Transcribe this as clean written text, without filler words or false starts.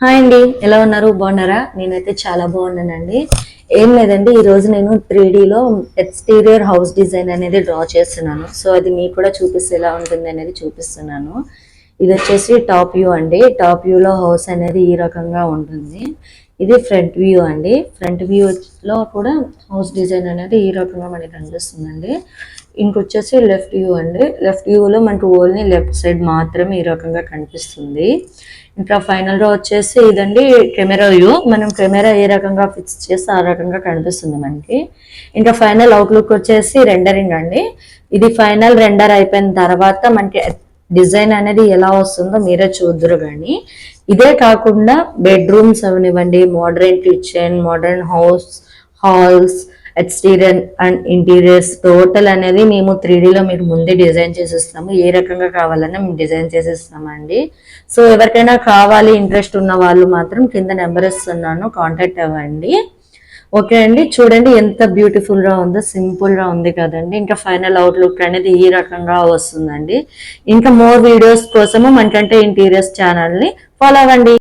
Hi అండి, ఎలా ఉన్నారు? బాగున్నారా? నేనైతే చాలా బాగున్నానండి. ఏం లేదండి, ఈరోజు నేను 3Dలో ఎక్స్టీరియర్ హౌస్ డిజైన్ అనేది డ్రా చేస్తున్నాను. సో అది మీకు కూడా చూపిస్తే ఎలా ఉంటుంది అనేది చూపిస్తున్నాను. ఇది వచ్చేసి టాప్ వ్యూ అండి. టాప్ వ్యూలో హౌస్ అనేది ఈ రకంగా ఉంటుంది. ఇది ఫ్రంట్ వ్యూ అండి. ఫ్రంట్ వ్యూలో కూడా హౌస్ డిజైన్ అనేది ఈ రకంగా మనకి కనిపిస్తుందండి. ఇంకొచ్చేసి లెఫ్ట్ వ్యూ అండి. లెఫ్ట్ వ్యూలో మనకు ఓన్లీ లెఫ్ట్ సైడ్ మాత్రమే ఈ రకంగా కనిపిస్తుంది. ఇంకా ఫైనల్గా వచ్చేసి ఇదండి కెమెరా వ్యూ. మనం కెమెరా ఏ రకంగా ఫిక్స్ చేస్తే ఆ రకంగా కనిపిస్తుంది మనకి. ఇంకా ఫైనల్ అవుట్లుక్ వచ్చేసి రెండరింగ్ అండి. ఇది ఫైనల్ రెండర్ అయిపోయిన తర్వాత మనకి డిజైన్ అనేది ఎలా వస్తుందో మీరే చూద్దరు. కానీ ఇదే కాకుండా బెడ్రూమ్స్ అవనివ్వండి, modern kitchen, modern house, halls, exterior and interiors total అనేది మేము 3Dలో మీకు ముందే డిజైన్ చేసిస్తాము. ఏ రకంగా కావాలన్నా మేము డిజైన్ చేసిస్తామండి. సో ఎవరికైనా కావాలి ఇంట్రెస్ట్ ఉన్న వాళ్ళు మాత్రం కింద నెంబర్ ఇస్తున్నాను, కాంటాక్ట్ అవ్వండి. ఓకే అండి, చూడండి ఎంత బ్యూటిఫుల్గా ఉందో. సింపుల్గా ఉంది కదండి. ఇంకా ఫైనల్ అవుట్లుక్ అనేది ఈ రకంగా వస్తుందండి. ఇంకా మోర్ వీడియోస్ కోసము మనకంటే ఇంటీరియర్స్ ఛానల్ని ఫాలో అవ్వండి.